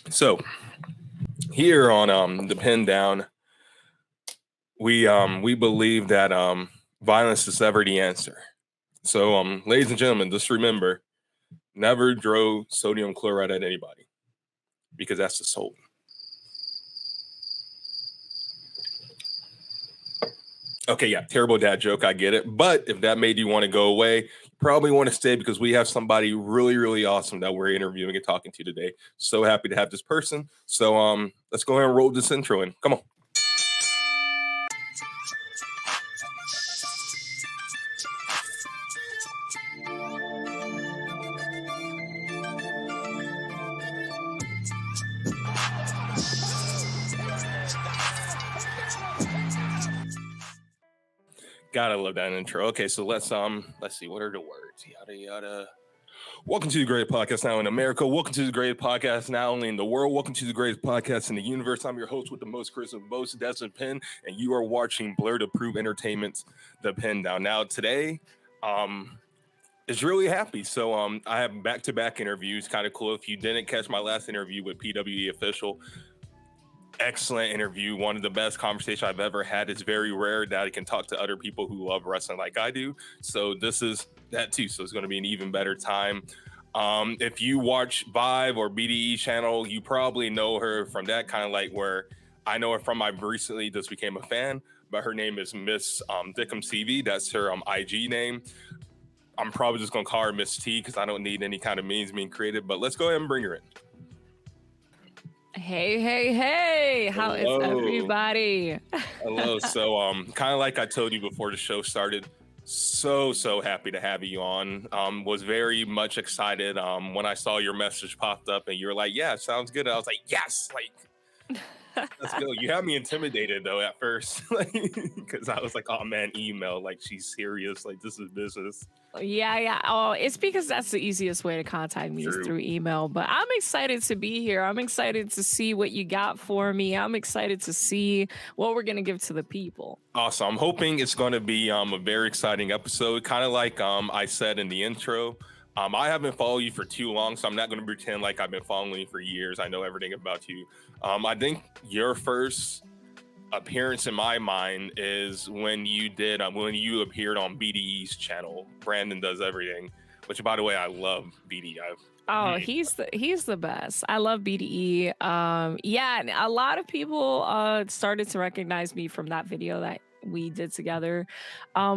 So here on the Pin Down, we believe that violence is never the answer. So ladies and gentlemen, just remember, never throw sodium chloride at anybody because that's the soul. Okay, yeah, terrible dad joke. I get it. But if that made you want to go away, you probably want to stay because we have somebody really, really awesome that we're interviewing and talking to today. So happy to have this person. So let's go ahead and roll this intro in. Come on. Gotta love that intro. Okay, so let's see, what are the words? Yada yada. Welcome to the greatest podcast now in America. Welcome to the greatest podcast not only in the world. Welcome to the greatest podcast in the universe. I'm your host with the most charisma, most Desmond Penn, and you are watching Blurred Approved Entertainment's The Pin Down. Now today, is really happy. So I have back-to-back interviews. Kind of cool. If you didn't catch my last interview with PWE Official, excellent interview. One of the best conversations I've ever had. It's very rare that I can talk to other people who love wrestling like I do. So this is that too. So it's going to be an even better time. If you watch Vive or BDE channel, you probably know her from that kind of like where I know her from. I recently just became a fan, but her name is MissThickemsTTV. That's her IG name. I'm probably just going to call her Miss T because I don't need any kind of means being created, but let's go ahead and bring her in. Hey, how is everybody? Hello. So kind of like I told you before the show started, so happy to have you on. Was very much excited when I saw your message popped up and you were like, yeah, sounds good. I was like, yes, like let's go. You had me intimidated though at first, because I was like, oh man, email, like she's serious, like this is business. Yeah. Oh, it's because that's the easiest way to contact me is through email. But I'm excited to be here. I'm excited to see what you got for me. I'm excited to see what we're gonna give to the people. Awesome. I'm hoping it's going to be a very exciting episode. Kind of like I said in the intro. I haven't followed you for too long, so I'm not going to pretend like I've been following you for years. I know everything about you. I think your first appearance in my mind is when you appeared on BDE's channel. Brandon Does Everything, which by the way, I love BDE. He's the best. I love BDE. Yeah, a lot of people started to recognize me from that video that we did together,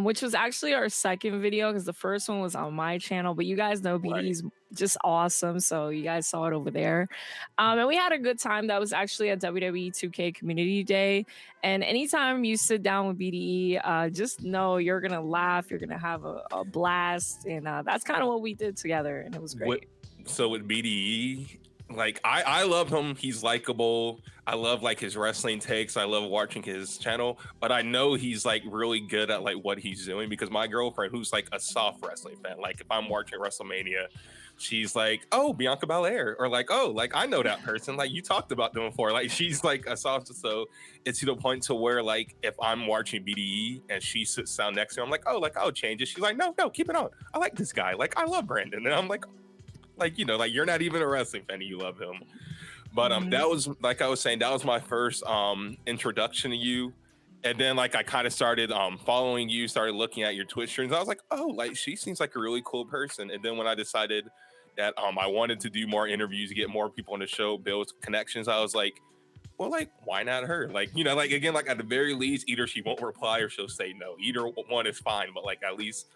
which was actually our second video because the first one was on my channel. But you guys know BDE's just awesome, so you guys saw it over there. And we had a good time. That was actually a WWE 2K Community Day. And anytime you sit down with BDE, just know you're gonna laugh, you're gonna have a blast, and that's kind of what we did together, and it was great. So with BDE, like I love him. He's likable. I love like his wrestling takes. I love watching his channel, but I know he's like really good at like what he's doing because my girlfriend, who's like a soft wrestling fan, like if I'm watching WrestleMania, she's like, oh, Bianca Belair, or like, oh, like I know that person. Like you talked about them before. Like she's like a soft. So it's to the point to where like if I'm watching BDE and she sits down next to me, I'm like, oh, like I'll change it. She's like, no, keep it on. I like this guy. Like I love Brandon, and I'm like, you know, like you're not even a wrestling fan and you love him. But that was, like I was saying, that was my first introduction to you. And then like I kind of started following you, started looking at your Twitch streams. I was like, oh, like she seems like a really cool person. And then when I decided that I wanted to do more interviews, get more people on the show, build connections, I was like, well, like, why not her? Like, you know, like again, like at the very least, either she won't reply or she'll say no. Either one is fine, but like at least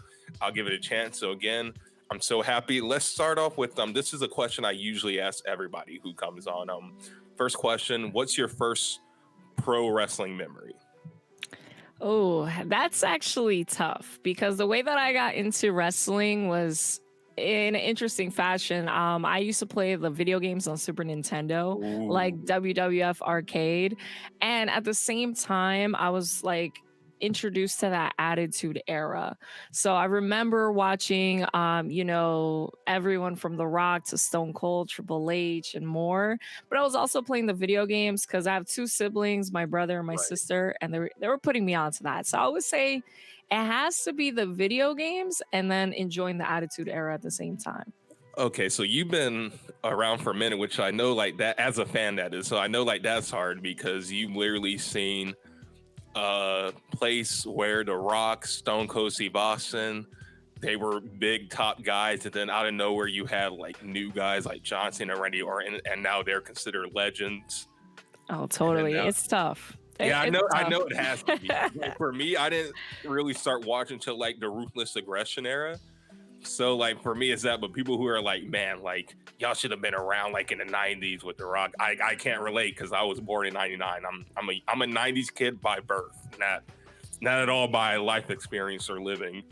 I'll give it a chance. So again, I'm so happy. Let's start off with this is a question I usually ask everybody who comes on. First question, what's your first pro wrestling memory? Oh, that's actually tough because the way that I got into wrestling was in an interesting fashion. I used to play the video games on Super Nintendo, like WWF Arcade. And at the same time, I was like introduced to that Attitude Era. So I remember watching, you know, everyone from The Rock to Stone Cold, Triple H, and more. But I was also playing the video games because I have two siblings, my brother and my sister, and they were putting me onto that. So I would say it has to be the video games and then enjoying the Attitude Era at the same time. Okay, so you've been around for a minute, which I know like that as a fan that is. So I know like that's hard because you've literally seen a place where The Rock, Stone Cold Steve Austin, they were big top guys, and then out of nowhere you had like new guys like Johnson and Randy Orton, and now they're considered legends. Oh, And then totally. now, It's tough. yeah, It's I tough. know it has to be. Like, for me, I didn't really start watching until like the Ruthless Aggression era. So like for me, it's that. But people who are like, man, like y'all should have been around like in the '90s with The Rock. I can't relate because I was born in '99. I'm a '90s kid by birth, not at all by life experience or living.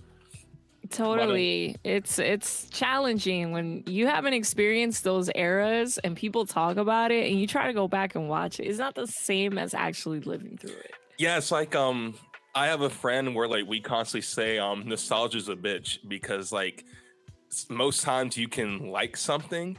But Totally. It's challenging when you haven't experienced those eras and people talk about it and you try to go back and watch it. It's not the same as actually living through it. yeah, it's like I have a friend where like we constantly say nostalgia's a bitch because like most times you can like something,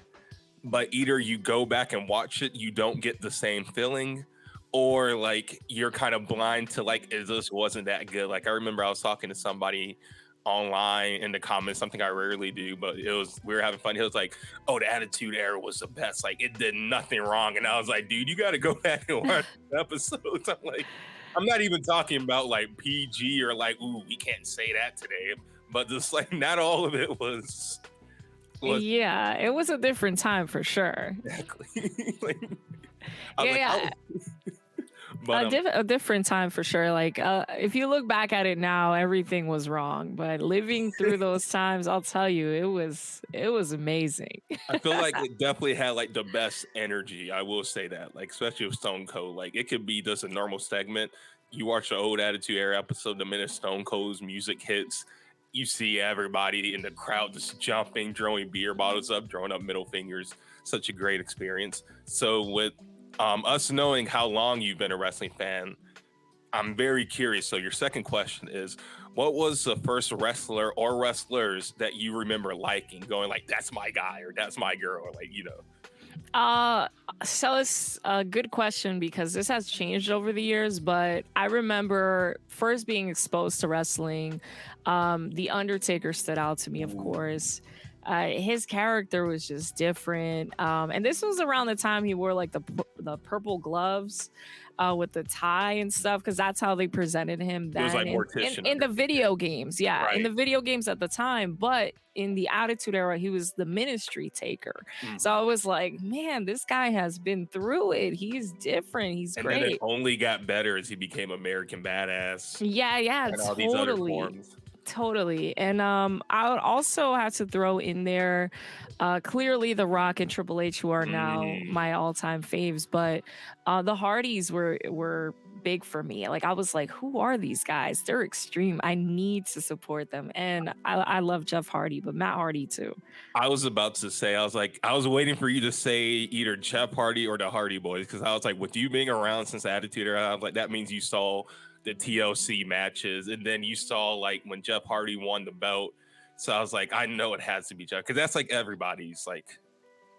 but either you go back and watch it, you don't get the same feeling, or like you're kind of blind to like it just wasn't that good. Like I remember I was talking to somebody online in the comments, something I rarely do, but it was we were having fun. He was like, "Oh, the Attitude Era was the best. Like it did nothing wrong." And I was like, "Dude, you got to go back and watch the episodes." I'm like, I'm not even talking about like PG or like, "Ooh, we can't say that today," but just like not all of it was Yeah, it was a different time for sure. exactly. like, I was Yeah, like, yeah. oh, but A different time for sure. Like, if you look back at it now, everything was wrong. But living through those times, I'll tell you, it was amazing. I feel like it definitely had like the best energy. I will say that, like especially with Stone Cold, like it could be just a normal segment. You watch the old Attitude Era episode, the minute Stone Cold's music hits, you see everybody in the crowd just jumping, throwing beer bottles up, throwing up middle fingers. Such a great experience. So with us knowing how long you've been a wrestling fan, I'm very curious. So your second question is, what was the first wrestler or wrestlers that you remember liking, going like, "That's my guy" or "That's my girl," or like Uh, so it's a good question because this has changed over the years, but I remember first being exposed to wrestling. The Undertaker stood out to me, of Ooh. course. His character was just different. And this was around the time he wore like the purple gloves with the tie and stuff, because that's how they presented him It was then like Mortician in the Undertaker, video games. Yeah, in right? the video games at the time. But in the Attitude Era, he was the Ministry Taker. So Mhm. I was like, man, this guy has been through it. He's different. He's And then it great. only got better as he became American Badass Yeah, yeah, and all these other totally. forms. Totally. And I would also have to throw in there clearly The Rock and Triple H, who are now Mm. my all-time faves, but the Hardys were big for me. Like I was like, who are these guys? They're extreme. I need to support them. And I love Jeff Hardy, but Matt Hardy too. I was about to say, I was like, I was waiting for you to say either Jeff Hardy or the Hardy Boys because I was like, with you being around since Attitude Era, I was like, that means you saw the TLC matches, and then you saw like when Jeff Hardy won the belt. So I was like, I know it has to be Jeff because that's like everybody's like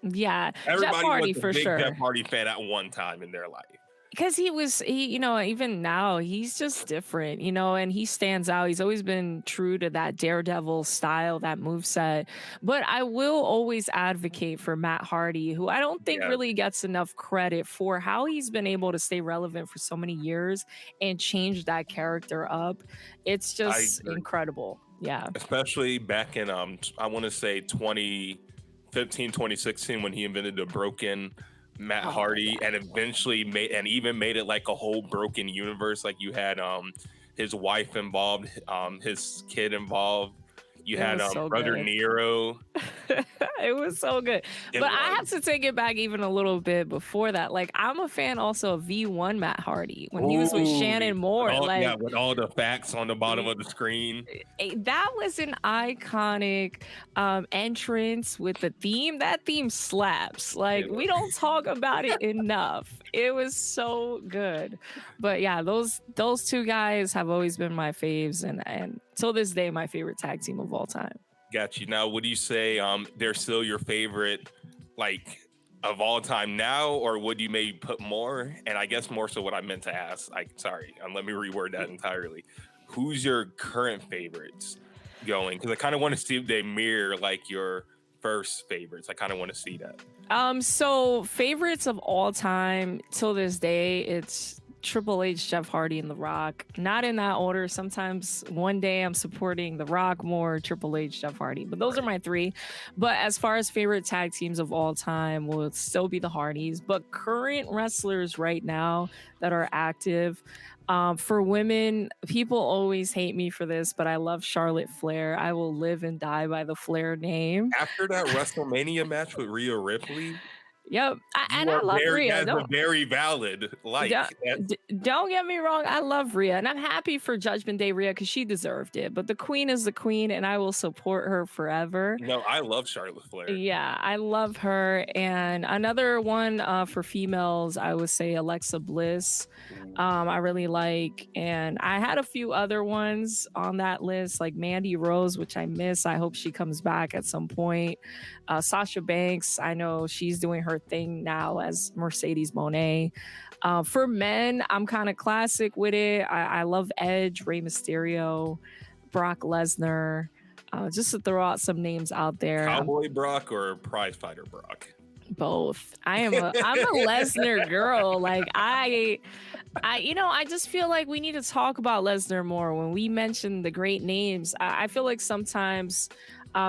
Yeah, Jeff everybody was Hardy a for big Jeff sure. Hardy fan at one time in their life. Because even now he's just different, and he stands out. He's always been true to that Daredevil style, that moveset. But I will always advocate for Matt Hardy, who I don't think Yeah, really gets enough credit for how he's been able to stay relevant for so many years and change that character up. It's I just agree. incredible. Yeah. Especially back in I want to say 2015, 2016 when he invented the broken Matt Oh my Hardy God. and eventually made it like a whole broken universe. Like you had his wife involved, his kid involved. You It had was so brother good. Nero. It was so good. It But I was. have to take it back even a little bit before that. Like, I'm a fan also of V1 Matt Hardy when he was with Ooh, Shannon Moore. Like, with all the facts on the bottom of the screen. that was an iconic entrance with the theme. That theme slaps. Like, It we was. don't talk about it enough. It was so good. But yeah, those two guys have always been my faves, and till this day, my favorite tag team of all time. Got you. Now, would you say they're still your favorite, like of all time now, or would you maybe put more? And I guess more so what I meant to ask. Sorry, let me reword that entirely. Who's your current favorites going? Because I kind of want to see if they mirror like your first favorites. I kind of want to see that. So favorites of all time till this day, it's Triple H, Jeff Hardy, and The Rock. Not in that order. Sometimes one day I'm supporting The Rock more, Triple H, Jeff Hardy. But those are my three. But as far as favorite tag teams of all time, will still be the Hardys. But current wrestlers right now that are active, for women, people always hate me for this, but I love Charlotte Flair. I will live and die by the Flair name. After that WrestleMania match with Rhea Ripley, yep, I love Rhea. That's very valid. Like, don't get me wrong, I love Rhea, and I'm happy for Judgment Day Rhea because she deserved it. But the queen is the queen, and I will support her forever. No, I love Charlotte Flair. Yeah, I love her. And another one for females, I would say Alexa Bliss. I really like, and I had a few other ones on that list, like Mandy Rose, which I miss. I hope she comes back at some point. Sasha Banks, I know she's doing her thing now as Mercedes Moné. For men, I'm kind of classic with it. I love Edge, Rey Mysterio, Brock Lesnar. Just to throw out some names out there. Cowboy Brock or Prize Fighter Brock? Both. I'm a Lesnar girl. Like I just feel like we need to talk about Lesnar more. When we mention the great names, I feel like sometimes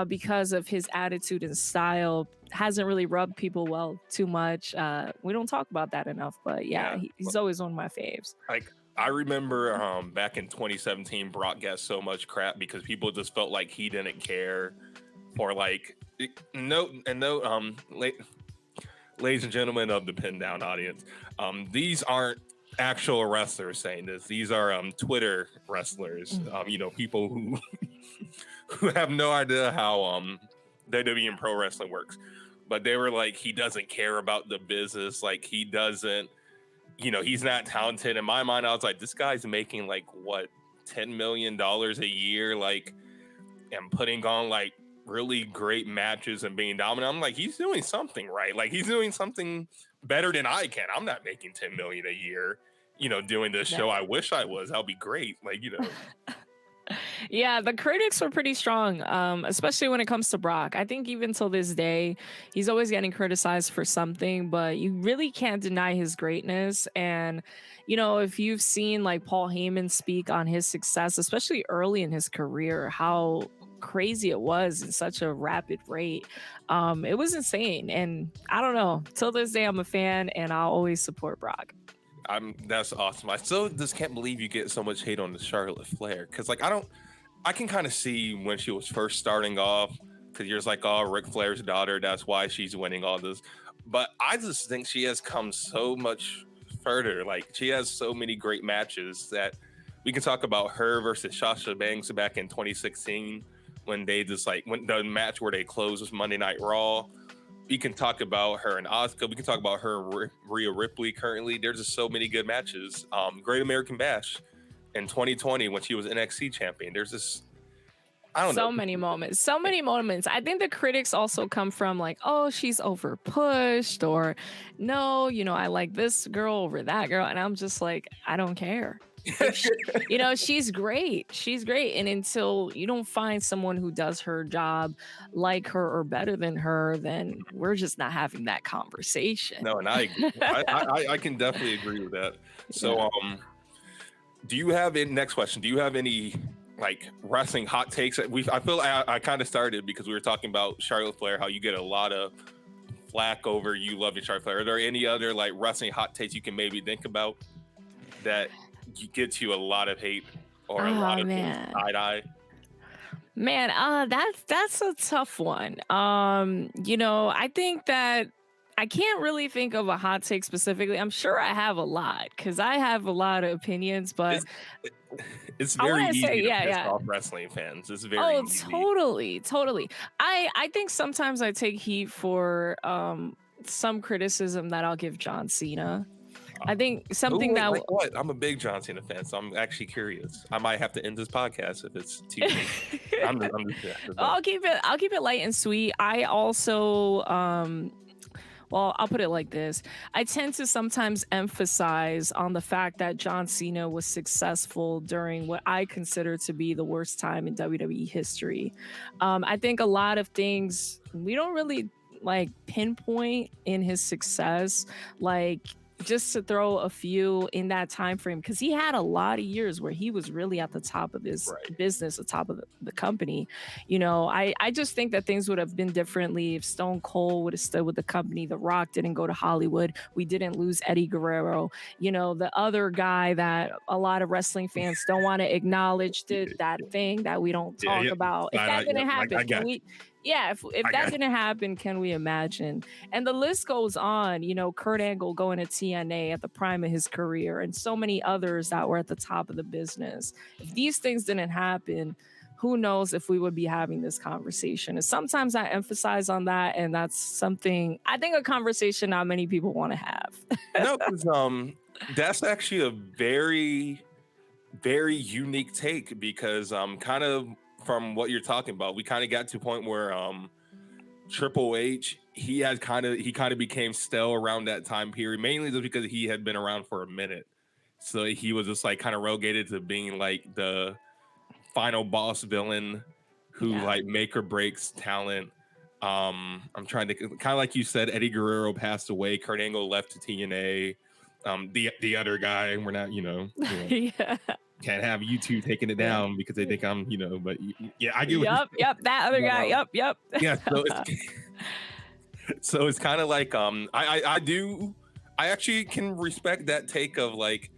because of his attitude and style, hasn't really rubbed people well too much. We don't talk about that enough, but yeah. He's always one of my faves. Like, I remember back in 2017, Brock got so much crap because people just felt like he didn't care. For like, ladies and gentlemen of the Pin Down audience, these aren't actual wrestlers saying this. These are Twitter wrestlers. People who who have no idea how WWE and pro wrestling works. But they were like, he doesn't care about the business. Like, he doesn't, he's not talented. In my mind, I was like, this guy's making like what, $10 million a year, like, and putting on like really great matches and being dominant. I'm like, he's doing something right. Like, he's doing something better than I can. I'm not making 10 million a year, doing this show. I wish I was. That'll be great. Like, Yeah, the critics were pretty strong, especially when it comes to Brock. I think even till this day, he's always getting criticized for something, but you really can't deny his greatness. And, if you've seen like Paul Heyman speak on his success, especially early in his career, how crazy it was in such a rapid rate, it was insane. And I don't know, till this day, I'm a fan and I'll always support Brock. That's awesome. I still just can't believe you get so much hate on the Charlotte Flair, because like I can kind of see when she was first starting off, because you're just like, oh, Ric Flair's daughter, that's why she's winning all this. But I just think she has come so much further. Like, she has so many great matches that we can talk about her versus Sasha Banks back in 2016 when they just like when the match where they closed was Monday Night Raw. We can talk about her and Asuka. We can talk about her and Rhea Ripley currently. There's just so many good matches. Great American Bash in 2020 when she was NXT champion. There's this, I don't know. So many moments. I think the critics also come from like, oh, she's over pushed, or no, I like this girl over that girl. And I'm just like, I don't care. She's great. And until you don't find someone who does her job like her or better than her, then we're just not having that conversation. No, and I can definitely agree with that. So, do you have any, next question, do you have any like wrestling hot takes? I feel I kind of started because we were talking about Charlotte Flair, how you get a lot of flack over you loving Charlotte Flair. Are there any other like wrestling hot takes you can maybe think about that gets you a lot of hate or a lot of side eye? Man, that's a tough one. I think that I can't really think of a hot take specifically. I'm sure I have a lot because I have a lot of opinions, but it's very easy to piss off wrestling fans. It's very easy. Totally. I think sometimes I take heat for some criticism that I'll give John Cena. I think something like what? I'm a big John Cena fan, so I'm actually curious. I might have to end this podcast if it's too late. I'll keep it light and sweet. I also Well, I'll put it like this. I tend to sometimes emphasize on the fact that John Cena was successful during what I consider to be the worst time in WWE history. I think a lot of things we don't really like pinpoint in his success, like just to throw a few in that time frame, because he had a lot of years where he was really at the top of his Right. business, the top of the company. I just think that things would have been differently if Stone Cold would have stood with the company. The Rock didn't go to Hollywood. We didn't lose Eddie Guerrero. The other guy that a lot of wrestling fans don't want to acknowledge, did that thing that we don't Yeah, talk yeah. about. If that didn't happen, I can got we? Yeah, if I that got didn't happen, can we imagine? And the list goes on. Kurt Angle going to TNA at the prime of his career, and so many others that were at the top of the business. If these things didn't happen, who knows if we would be having this conversation? And sometimes I emphasize on that, and that's something I think a conversation not many people want to have. No, because that's actually a very, very unique take, because kind of from what you're talking about, we kind of got to a point where Triple H, he kind of became stale around that time period, mainly just because he had been around for a minute. So he was just like kind of relegated to being like the final boss villain who Yeah. like make or breaks talent. I'm trying to kind of like you said, Eddie Guerrero passed away, Kurt Angle left to TNA. The other guy, we're not, Yeah. can't have you two taking it Yeah. down because they think I'm, but yeah, I get what Yep. you're Yep. That other guy. saying. Yep. Yeah, so it's kind of like I actually can respect that take of like,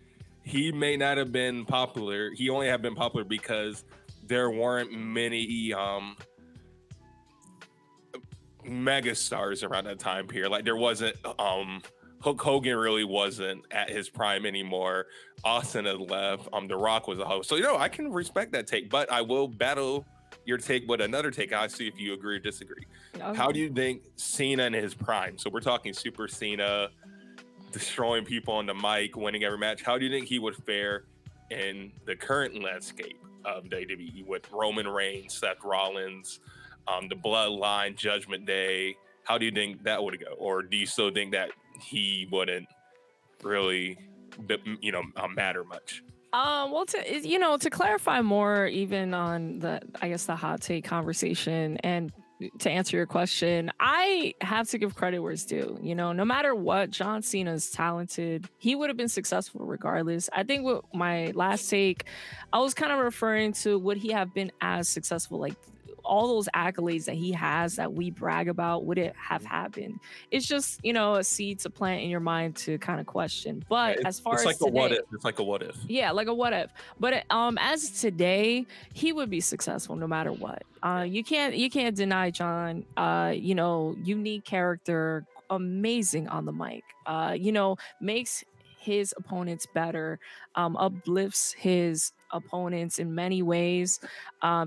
he may not have been popular. He only have been popular because there weren't many mega stars around that time period. Like there wasn't Hulk Hogan really wasn't at his prime anymore. Austin had left. The Rock was a host. So I can respect that take, but I will battle your take with another take. I see if you agree or disagree. Okay. How do you think Cena in his prime? So we're talking Super Cena, destroying people on the mic, winning every match. How do you think he would fare in the current landscape of WWE with Roman Reigns, Seth Rollins, the Bloodline, Judgment Day? How do you think that would go? Or do you still think that he wouldn't really, matter much? Well, to clarify more, even on the hot take conversation, and to answer your question, I have to give credit where it's due. No matter what, John Cena is talented. He would have been successful regardless. I think with my last take, I was kind of referring to would he have been as successful, like all those accolades that he has that we brag about, would it have happened? It's just, a seed to plant in your mind to kind of question. But as far as like today, what if. It's like a what if. yeah, like a what if. But as today, he would be successful no matter what. You can't deny John. Unique character, amazing on the mic. Makes his opponents better, uplifts his opponents in many ways.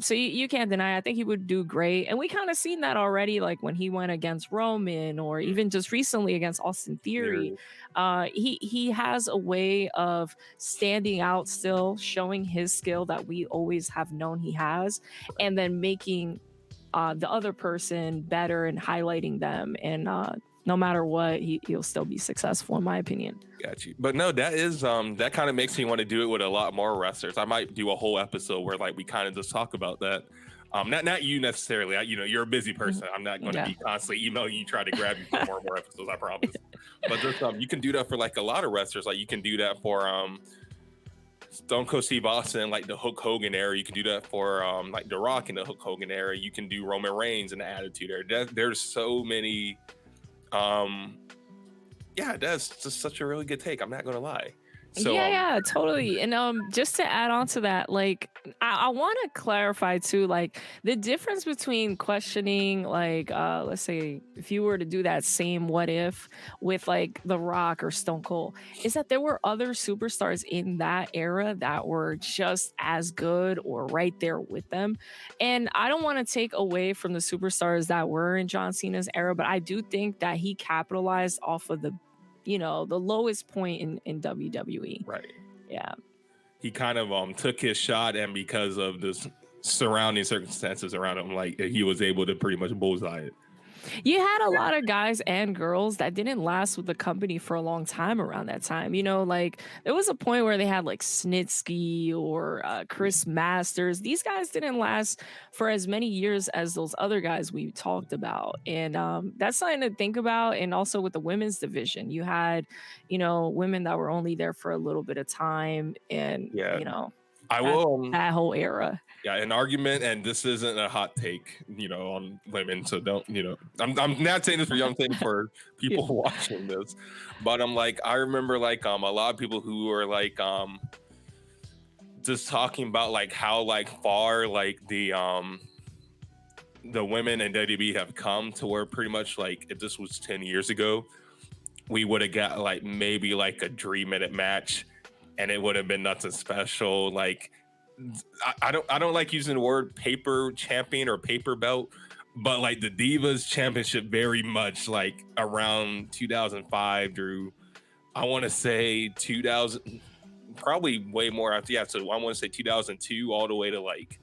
So you can't deny. I think he would do great, and we kind of seen that already, like when he went against Roman, or even just recently against Austin Theory. He has a way of standing out, still showing his skill that we always have known he has, and then making the other person better and highlighting them. And no matter what, he'll still be successful, in my opinion. Got you. But no, that is that kind of makes me want to do it with a lot more wrestlers. I might do a whole episode where like we kind of just talk about that. Not you necessarily. You're a busy person. I'm not going to be constantly emailing you, trying to grab you for more and more episodes. I promise. But there's you can do that for like a lot of wrestlers. Like you can do that for Stone Cold Steve Austin, like the Hulk Hogan era. You can do that for like The Rock in the Hulk Hogan era. You can do Roman Reigns in the Attitude era. There's so many. That's just such a really good take. I'm not gonna lie. So, yeah, totally. And just to add on to that, like I want to clarify too, like the difference between questioning, like let's say if you were to do that same what if with like The Rock or Stone Cold, is that there were other superstars in that era that were just as good or right there with them. And I don't want to take away from the superstars that were in John Cena's era, but I do think that he capitalized off of the lowest point in WWE. Right. Yeah. He kind of took his shot, and because of the surrounding circumstances around him, like he was able to pretty much bullseye it. You had a lot of guys and girls that didn't last with the company for a long time around that time. You know, like there was a point where they had like Snitsky or Chris Masters. These guys didn't last for as many years as those other guys we talked about. And that's something to think about. And also with the women's division, you had, you know, women that were only there for a little bit of time. And, Yeah, you know, I that, will. that whole era. Yeah, an argument, and this isn't a hot take, on women. So don't, I'm not saying this for you. I'm saying for Yeah. people watching this. But I'm like, I remember like a lot of people who were like just talking about like how like far like the women in WWE have come to where pretty much like if this was 10 years ago, we would have got like maybe like a 3-minute match, and it would have been nothing special. Like I don't like using the word paper champion or paper belt, but like the Divas Championship very much like around 2005 through I want to say 2000, probably way more after. Yeah, so I want to say 2002 all the way to like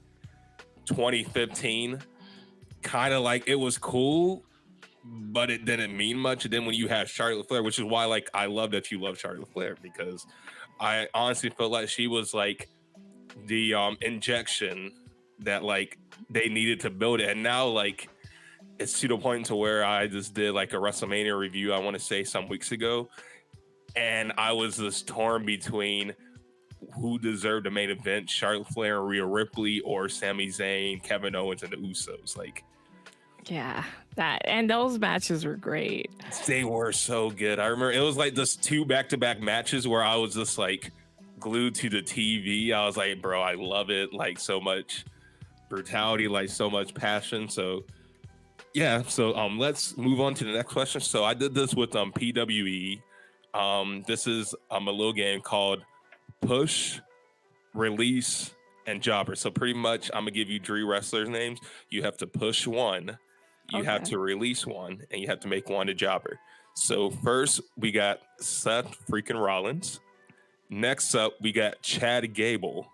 2015. Kind of like it was cool, but it didn't mean much. And then when you have Charlotte Flair, which is why like I love that you love Charlotte Flair, because I honestly feel like she was like the injection that like they needed to build it. And now like it's to the point to where I just did like a WrestleMania review, I want to say some weeks ago, and I was just torn between who deserved the main event, Charlotte Flair, Rhea Ripley, or Sami Zayn, Kevin Owens, and the Usos. Like, Yeah, that and those matches were great. they were so good. I remember it was like this 2 back-to-back matches where I was just like glued to the TV. I was like, bro, I love it. Like so much brutality, like so much passion. So yeah, so let's move on to the next question. So I did this with PWE. This is a little game called Push, Release, and Jobber. So pretty much I'm gonna give you 3 wrestlers' names. You have to push one, you have Okay. to release one, and you have to make one a jobber. So first we got Seth freaking Rollins. Next up, we got Chad Gable.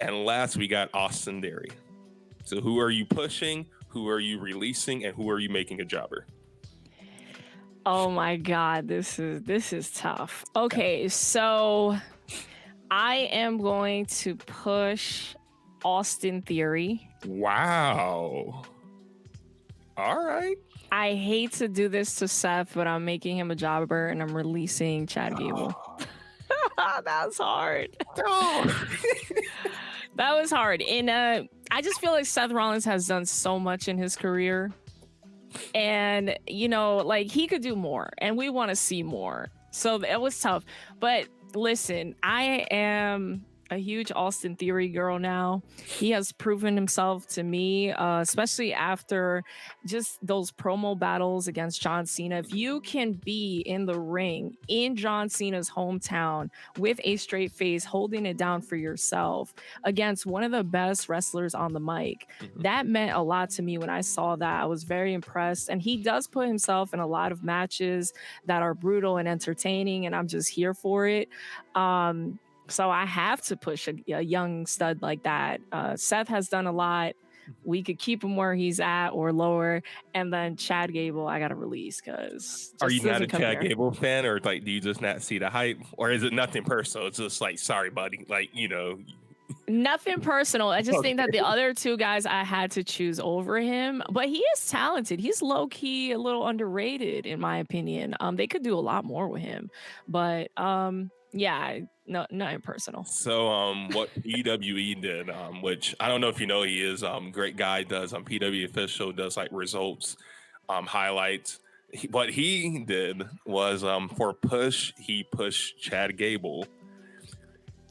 And last, we got Austin Theory. So who are you pushing? Who are you releasing? And who are you making a jobber? Oh my God, this is tough. Okay, so I am going to push Austin Theory. Wow. All right. I hate to do this to Seth, but I'm making him a jobber and I'm releasing Chad Gable. That's hard. Oh. That was hard. And I just feel like Seth Rollins has done so much in his career. And, you know, like he could do more and we want to see more. So it was tough. But listen, I am a huge Austin Theory girl now. He has proven himself to me, especially after just those promo battles against John Cena. If you can be in the ring in John Cena's hometown with a straight face, holding it down for yourself against one of the best wrestlers on the mic, that meant a lot to me when I saw that. I was very impressed. And he does put himself in a lot of matches that are brutal and entertaining, and I'm just here for it. So I have to push a young stud like that. Seth has done a lot. We could keep him where he's at or lower. And then Chad Gable, I got to release because. Are you not a Chad Gable fan, or like do you just not see the hype? Or is it nothing personal? It's just like, sorry, buddy. Like, Nothing personal. I just think that the other 2 guys I had to choose over him, but he is talented. He's low key a little underrated in my opinion. They could do a lot more with him, but yeah, no, nothing personal. So what PWE did, which I don't know if you know, he is great guy, does PWE official, does like results, highlights. What he did was for push, he pushed Chad Gable.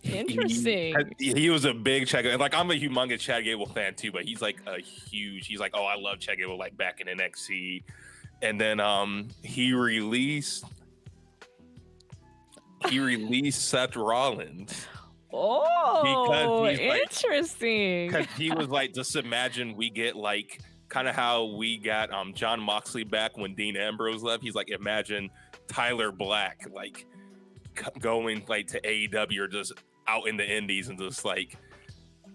Interesting. He was a big Chad Gable. Like I'm a humongous Chad Gable fan too, but he's like he's like, oh, I love Chad Gable like back in NXT. And then he released Seth Rollins. Oh, interesting. Because he was like, just imagine we get like kind of how we got John Moxley back when Dean Ambrose left. He's like, imagine Tyler Black like going like to AEW or just out in the indies and just like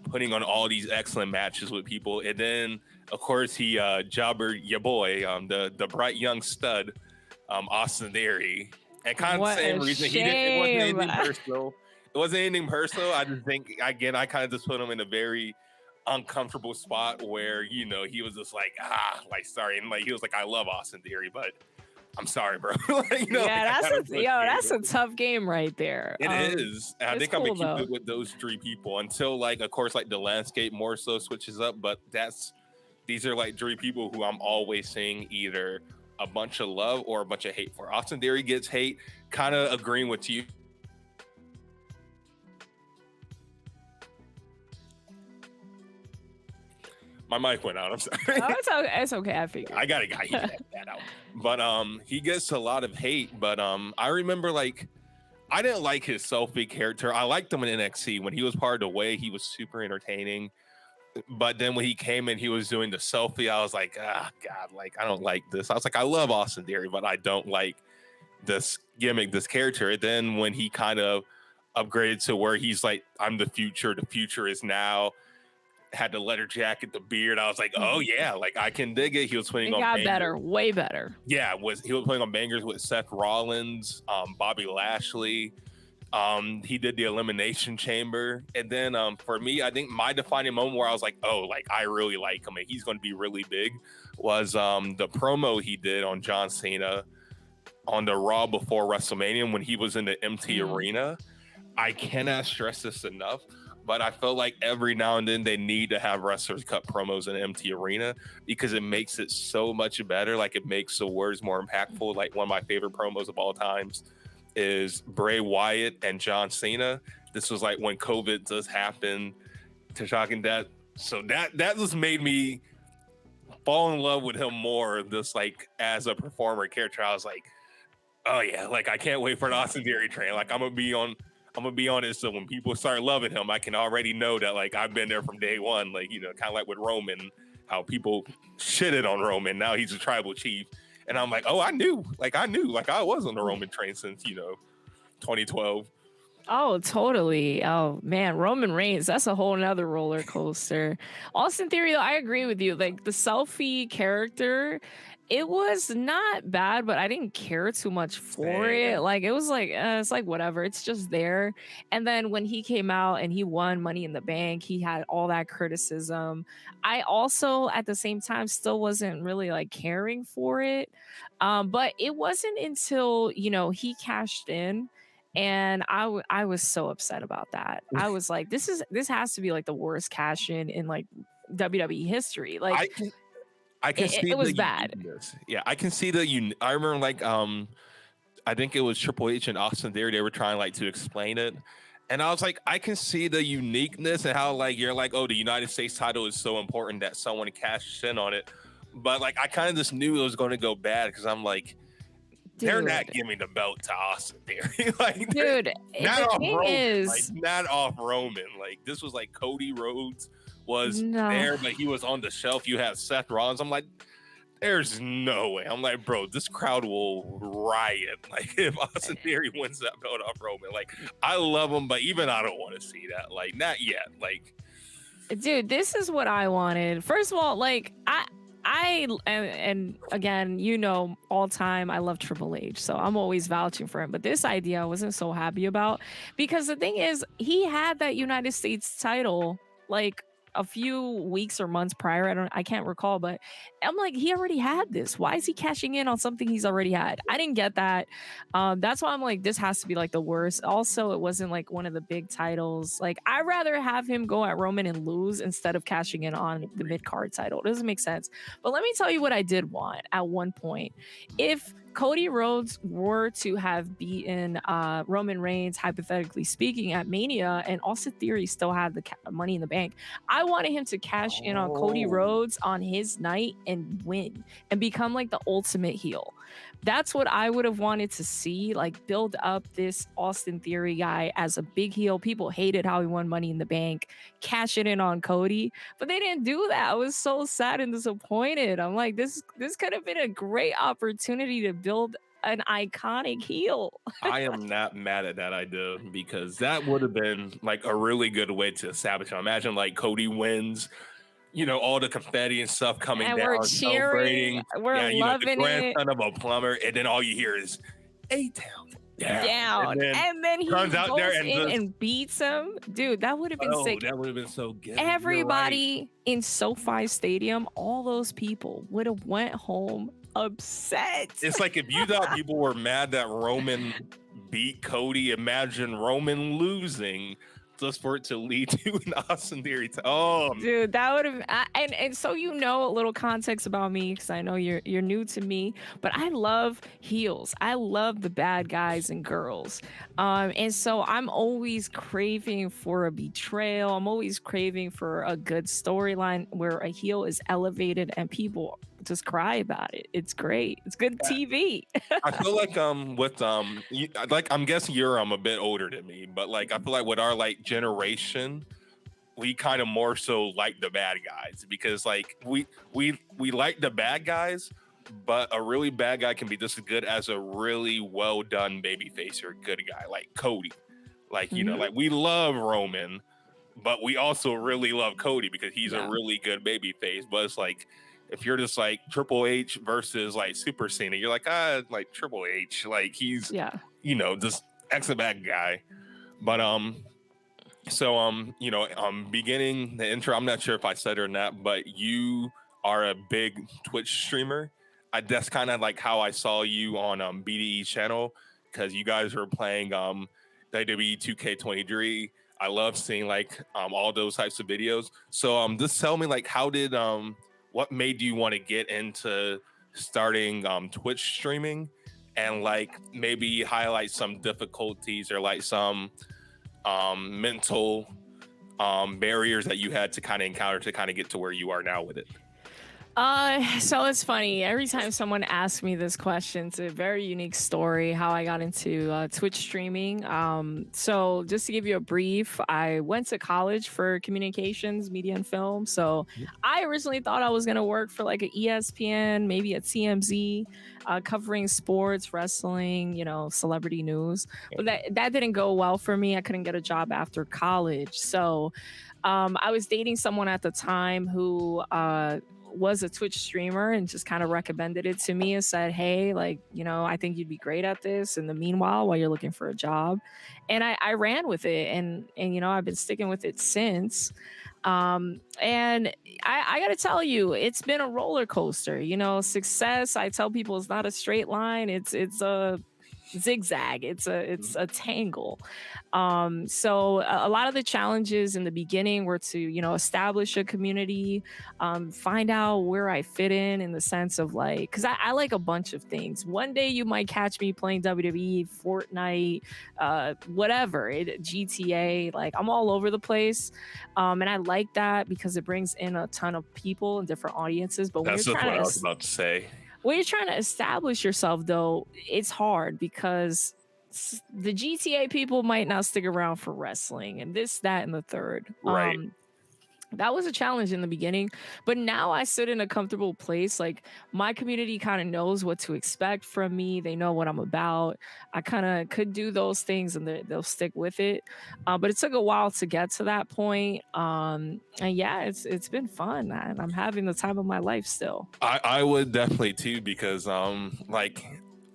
putting on all these excellent matches with people. And then of course, he jobbered your boy, the bright young stud, Austin Theory, and kind of the What same a reason he didn't. It wasn't shame. anything personal. It wasn't anything personal. I just think again, I kind of just put him in a very uncomfortable spot where he was just like sorry, and like he was like, I love Austin Theory, but I'm sorry, bro. Like, Yeah, like, that's a tough game right there. It is. And I It's think I'm gonna cool keep though. it with those three people until, like, of course, like the landscape more so switches up. But these are like three people who I'm always seeing either a bunch of love or a bunch of hate for. Austin Theory gets hate, kind of agreeing with you. My mic went out. I'm sorry. Oh, it's okay. I figured. I got a guy. He got that out. But he gets a lot of hate. But I remember, like, I didn't like his selfie character. I liked him in NXT when he was part of the Way. He was super entertaining. But then when he came in, he was doing the selfie. I was like, ah, God, like, I don't like this. I was like, I love Austin Theory, but I don't like this gimmick, this character. And then when he kind of upgraded to where he's like, I'm the future. The future is now. Had the leather jacket, the beard. I was like, oh yeah, like I can dig it. He was putting It on got bangers. better, way better. Yeah, he was putting on bangers with Seth Rollins, Bobby Lashley. He did the Elimination Chamber, and then for me, I think my defining moment where I was like, oh, like I really like him, and he's going to be really big, was the promo he did on John Cena on the Raw before WrestleMania when he was in the empty arena. I cannot stress this enough. But I feel like every now and then they need to have wrestlers cut promos in an empty arena because it makes it so much better. Like it makes the words more impactful. Like one of my favorite promos of all times is Bray Wyatt and John Cena. This was like when COVID does happen to shocking that. So that just made me fall in love with him more. Just like as a performer character, I was like, oh yeah, like I can't wait for an Austin Theory train. Like I'm gonna be on it. So when people start loving him, I can already know that like I've been there from day one. Like, kind of like with Roman, how people shitted on Roman. Now he's a tribal chief. And I'm like, oh, I knew like I was on the Roman train since, 2012. Oh, totally. Oh man, Roman Reigns, that's a whole nother roller coaster. Austin Theory, though, I agree with you. Like the selfie character, it was not bad, but I didn't care too much for it. Like it was like it's like whatever, it's just there. And then when he came out and he won Money in the Bank, he had all that criticism. I also at the same time still wasn't really like caring for it. But it wasn't until he cashed in. And I was so upset about that. I was like, this has to be like the worst cash in like WWE history. Like I can see it was bad. Yeah, I can see I remember like I think it was Triple H and Austin Theory. They were trying like to explain it, and I was like, I can see the uniqueness and how like you're like, oh, the United States title is so important that someone cashed in on it. But like I kind of just knew it was going to go bad because I'm like, they're not giving the belt to Austin Theory. Like, dude, not the off thing Roman. is, like, not off Roman. Like this was like Cody Rhodes was there, but he was on the shelf. You have Seth Rollins. I'm like, there's no way. I'm like, bro, this crowd will riot. Like if Austin Theory wins that belt off Roman. Like I love him, but even I don't want to see that. Like not yet. Like, dude, this is what I wanted. First of all, like and again, all time I love Triple H, so I'm always vouching for him. But this idea I wasn't so happy about because the thing is, he had that United States title like a few weeks or months prior. I can't recall, but I'm like, he already had this. Why is he cashing in on something he's already had? I didn't get that. That's why I'm like, this has to be like the worst. Also, it wasn't like one of the big titles. Like, I'd rather have him go at Roman and lose instead of cashing in on the mid-card title. It doesn't make sense. But let me tell you what I did want at one point. If Cody Rhodes were to have beaten Roman Reigns, hypothetically speaking, at Mania, and Austin Theory still had the Money in the Bank, I wanted him to cash in on Cody Rhodes on his night and win and become like the ultimate heel. That's what I would have wanted to see, like build up this Austin Theory guy as a big heel. People hated how he won Money in the Bank, cash it in on Cody, but they didn't do that. I was so sad and disappointed. I'm like, this could have been a great opportunity to build an iconic heel. I am not mad at that idea because that would have been like a really good way to establish him. Imagine like Cody wins, all the confetti and stuff coming And we're down, cheering, celebrating. we're Yeah, the loving it. grandson of a plumber, and then all you hear is A-Town down. Down. And then Runs he out there goes and in just, and beats him. Dude, that would have been sick. that would have been so good. You're right. Everybody in SoFi Stadium, all those people would have went home upset. It's like if you thought people were mad that Roman beat Cody, imagine Roman losing just for it to lead to an Austin Theory. Dude, that would have, and so a little context about me, because I know you're new to me, but I love heels. I love the bad guys and girls, and so I'm always craving for a betrayal. I'm always craving for a good storyline where a heel is elevated and people just cry about it. It's great. It's good TV. I feel like with I'm guessing you're a bit older than me, but like I feel like with our like generation, we kind of more so like the bad guys, because like we like the bad guys, but a really bad guy can be just as good as a really well done babyface or good guy like Cody. Like like we love Roman, but we also really love Cody because he's a really good babyface. But it's like, if you're just like Triple H versus like Super Cena, you're like, like Triple H, like he's, just X a bad guy. But beginning the intro, I'm not sure if I said it or not, but you are a big Twitch streamer. That's kind of like how I saw you on BDE's channel, because you guys were playing WWE 2K23. I love seeing like all those types of videos. So just tell me, like, how did what made you want to get into starting Twitch streaming, and like maybe highlight some difficulties or like some mental barriers that you had to kind of encounter to kind of get to where you are now with it? So it's funny. Every time someone asks me this question, it's a very unique story how I got into Twitch streaming. So just to give you a brief, I went to college for communications, media and film. So I originally thought I was going to work for like an ESPN, maybe a TMZ, covering sports, wrestling, celebrity news. But that didn't go well for me. I couldn't get a job after college. So I was dating someone at the time who was a Twitch streamer and just kind of recommended it to me and said, hey, like, I think you'd be great at this in the meanwhile while you're looking for a job. And I ran with it, and I've been sticking with it since. And I got to tell you, it's been a roller coaster. Success, I tell people, is not a straight line. It's a zigzag. It's a tangle. So a lot of the challenges in the beginning were to establish a community, find out where I fit in the sense of like, because I like a bunch of things. One day you might catch me playing WWE, Fortnite, whatever, GTA. Like, I'm all over the place, and I like that because it brings in a ton of people and different audiences. But that's what I was about to say. When you're trying to establish yourself, though, it's hard because the GTA people might not stick around for wrestling and this, that, and the third. Right. That was a challenge in the beginning, but now I sit in a comfortable place. Like, my community kind of knows what to expect from me. They know what I'm about. I kind of could do those things and they'll stick with it. But it took a while to get to that point. And yeah, it's been fun, and I'm having the time of my life still. I would definitely too, because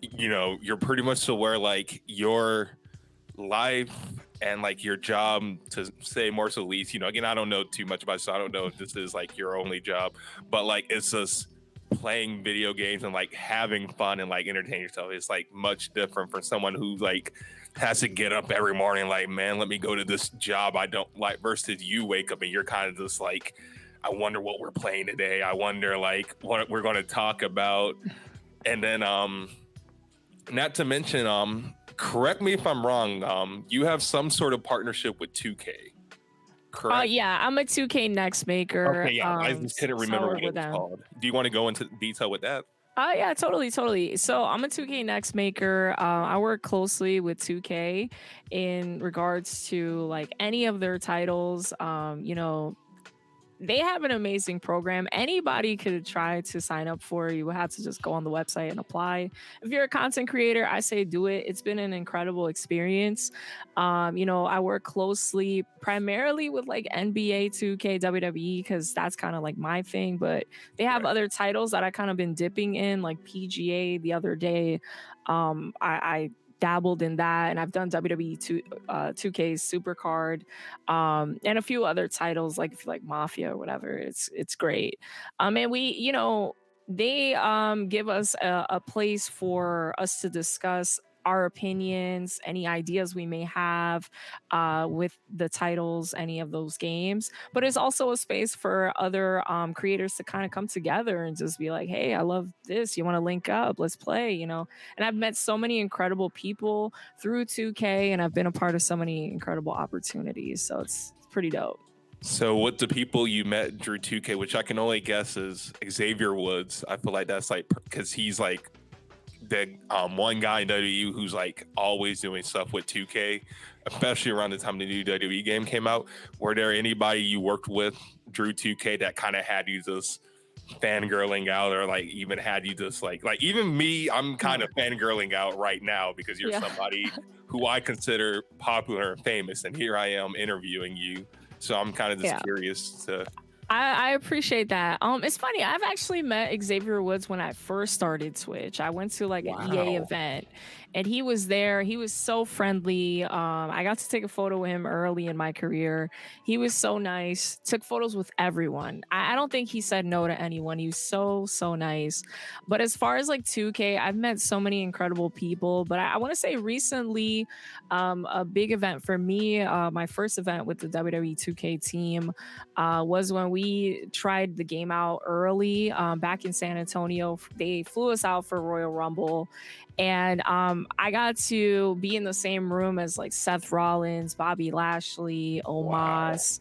you're pretty much to where like your life and like your job, to say more so least, again, I don't know too much about it, so I don't know if this is like your only job, but like it's just playing video games and like having fun and like entertaining yourself. It's like much different for someone who like has to get up every morning like, man, let me go to this job I don't like, versus you wake up and you're kind of just like, I wonder what we're playing today. I wonder like what we're going to talk about. And then not to mention, correct me if I'm wrong, you have some sort of partnership with 2K, correct? Yeah, I'm a 2K Next maker. Okay, yeah, I just couldn't remember what it was called. Do you want to go into detail with that? Yeah, totally. So I'm a 2K Next maker. I work closely with 2K in regards to like any of their titles. they have an amazing program. Anybody could try to sign up for it. You would have to just go on the website and apply. If you're a content creator, I say do it. It's been an incredible experience. I work closely primarily with like NBA 2K, WWE, because that's kind of like my thing. But they have Right. other titles that I kind of been dipping in, like PGA the other day. I dabbled in that, and I've done WWE 2K Supercard, and a few other titles like if you like Mafia or whatever. It's great. And they give us a place for us to discuss our opinions, any ideas we may have with the titles, any of those games. But it's also a space for other creators to kind of come together and just be like, hey, I love this. You want to link up? Let's play, And I've met so many incredible people through 2K, and I've been a part of so many incredible opportunities. So it's pretty dope. So what the people you met drew 2K, which I can only guess is Xavier Woods. I feel like that's like, because he's like the one guy in WWE who's like always doing stuff with 2K, especially around the time the new WWE game came out. Were there anybody you worked with drew 2K that kind of had you just fangirling out, or like even had you just like even me, I'm kind of fangirling out right now because you're somebody who I consider popular and famous, and here I am interviewing you. So I'm kind of just curious to. I appreciate that. It's funny. I've actually met Xavier Woods when I first started Twitch. I went to like an EA event, and he was there. He was so friendly. I got to take a photo with him early in my career. He was so nice. Took photos with everyone. I don't think he said no to anyone. He was so nice. But as far as like 2K, I've met so many incredible people. But I want to say recently, a big event for me, my first event with the WWE 2K team, was when we tried the game out early back in San Antonio. They flew us out for Royal Rumble, and I got to be in the same room as like Seth Rollins, Bobby Lashley, Omos.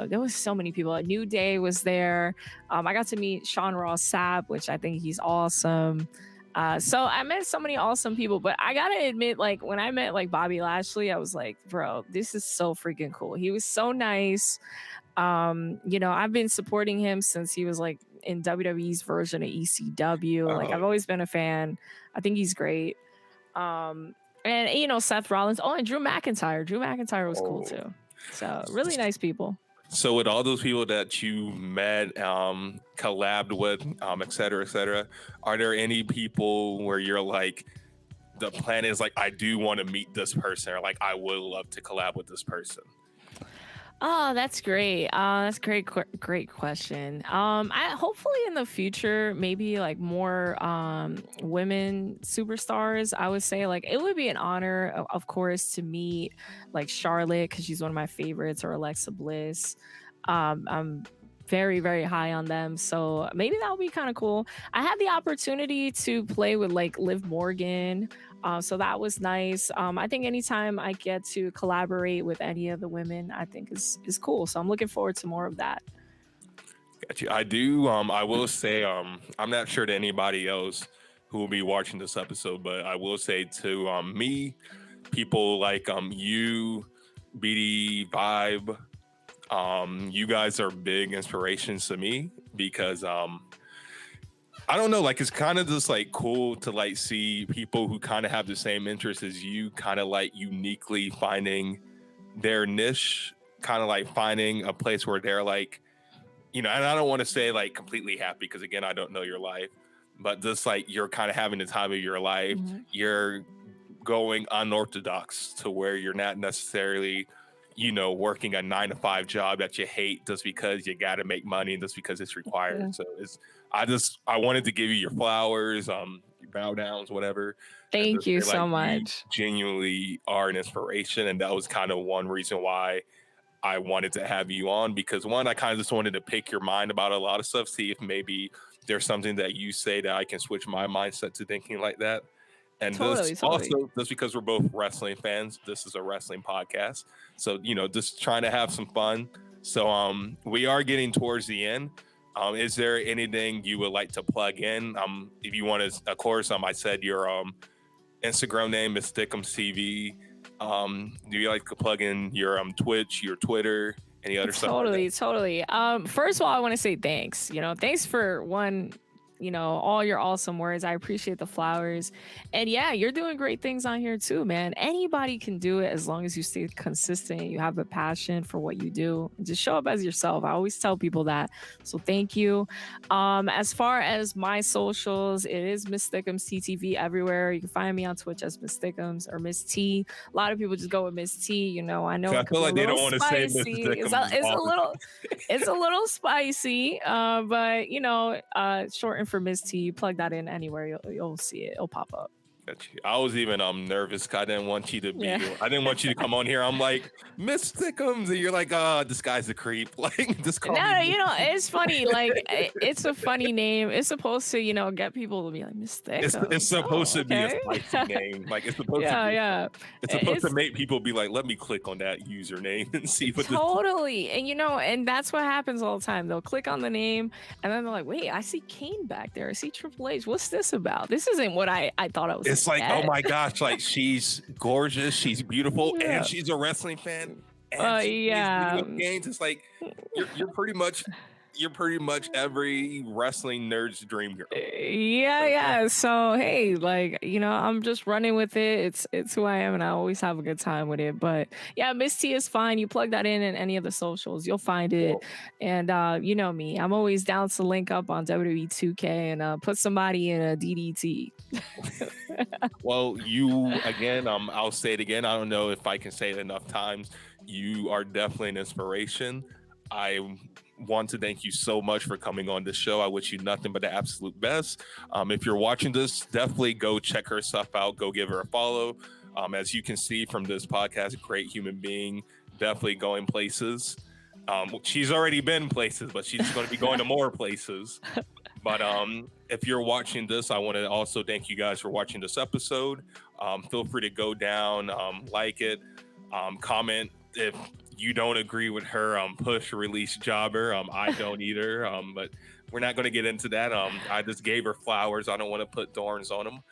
There was so many people. A New Day was there. I got to meet Sean Ross Sapp, which I think he's awesome. So I met so many awesome people, but I gotta admit, like when I met like Bobby Lashley, I was like, bro, this is so freaking cool. He was so nice. I've been supporting him since he was like in WWE's version of ECW. Like I've always been a fan. I think he's great. And Seth Rollins. Oh, and Drew McIntyre was cool too. So really nice people. So with all those people that you met, collabed with, et cetera, are there any people where you're like, the plan is like, I do want to meet this person, or like, I would love to collab with this person? Oh, that's great. That's great question. I hopefully in the future, maybe like more women superstars. I would say like it would be an honor, of course, to meet like Charlotte, because she's one of my favorites, or Alexa Bliss. I'm very, very high on them. So maybe that would be kind of cool. I had the opportunity to play with like Liv Morgan. So that was nice. I think anytime I get to collaborate with any of the women, I think is cool. So I'm looking forward to more of that. Got you. I do. I will say, I'm not sure to anybody else who will be watching this episode, but I will say to me, people like you, BD Vibe, you guys are big inspirations to me because I don't know, like it's kind of just like cool to like see people who kind of have the same interests as you, kind of like uniquely finding their niche, kind of like finding a place where they're like, and I don't want to say like completely happy because again, I don't know your life, but just like you're kind of having the time of your life. Mm-hmm. You're going unorthodox to where you're not necessarily working a 9-to-5 job that you hate just because you got to make money and just because it's required. Yeah. So I wanted to give you your flowers, your bow downs, whatever. Thank you so much. You genuinely are an inspiration. And that was kind of one reason why I wanted to have you on, because one, I kind of just wanted to pick your mind about a lot of stuff, see if maybe there's something that you say that I can switch my mindset to thinking like that. And totally. Also, just because we're both wrestling fans, this is a wrestling podcast. So, just trying to have some fun. So we are getting towards the end. Is there anything you would like to plug in? If you want to, of course, I said your Instagram name is MissThickemsTTV. Do you like to plug in your Twitch, your Twitter, Any other stuff like Totally, that? totally. First of all, I want to say thanks. Thanks for one, all your awesome words. I appreciate the flowers. And yeah, you're doing great things on here too, man. Anybody can do it as long as you stay consistent, you have a passion for what you do. Just show up as yourself. I always tell people that. So thank you. As far as my socials, it is MissThickemsTTV everywhere. You can find me on Twitch as Miss Thickums or Miss T. A lot of people just go with Miss T. I know I it could feel be a like they little don't want to say spicy. Mr. It's Thickums. it's a little spicy, but shortened for Miss T. You plug that in anywhere, you'll see it. It'll pop up. I was even nervous. I didn't want you to be. Yeah. I didn't want you to come on here. I'm like, Miss Thickums, and you're like, this guy's a creep. Like, just call No, me. it's funny. Like, it's a funny name. It's supposed to, get people to be like, Miss Thickums. It's supposed to be a okay. spicy name. Like, it's supposed to be. Yeah. It's supposed to make people be like, let me click on that username and see what totally. And that's what happens all the time. They'll click on the name and then they're like, wait, I see Kane back there. I see Triple H. What's this about? This isn't what I thought I was. It's like, oh my gosh, like she's gorgeous, she's beautiful, and she's a wrestling fan. And yeah. Games. It's like you're pretty much every wrestling nerd's dream girl. Yeah. So hey, I'm just running with it. It's who I am, and I always have a good time with it. But yeah, Miss T is fine. You plug that in any of the socials, you'll find it. Cool. And you know me, I'm always down to link up on WWE 2K and put somebody in a DDT. Well, you again, I'll say it again. I don't know if I can say it enough times. You are definitely an inspiration. I want to thank you so much for coming on this show. I wish you nothing but the absolute best. If you're watching this, definitely go check her stuff out. Go give her a follow. As you can see from this podcast, great human being, definitely going places. She's already been places, but she's going to be going to more places. But if you're watching this, I want to also thank you guys for watching this episode. Feel free to go down, like it, comment if you don't agree with her push release jobber. I don't either, but we're not going to get into that. I just gave her flowers. I don't want to put thorns on them,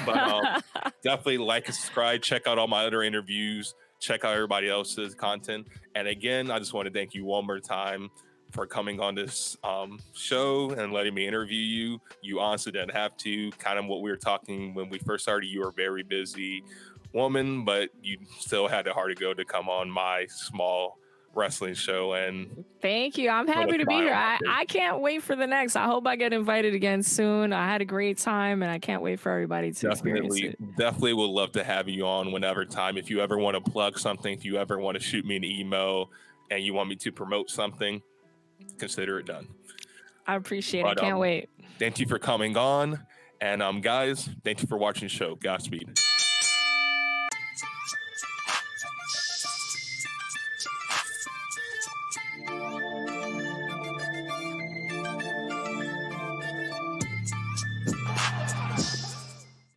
but definitely like and subscribe. Check out all my other interviews. Check out everybody else's content. And again, I just want to thank you one more time for coming on this show and letting me interview you. You honestly didn't have to. Kind of what we were talking when we first started. You were a very busy woman, but you still had the heart to go to come on my small wrestling show. And thank you. I'm happy to be here. I can't wait for the next. I hope I get invited again soon. I had a great time and I can't wait for everybody to experience it. Definitely would love to have you on whenever time. If you ever want to plug something, if you ever want to shoot me an email and you want me to promote something, consider it done. I appreciate it. Can't wait. Thank you for coming on. And guys, thank you for watching the show. Godspeed.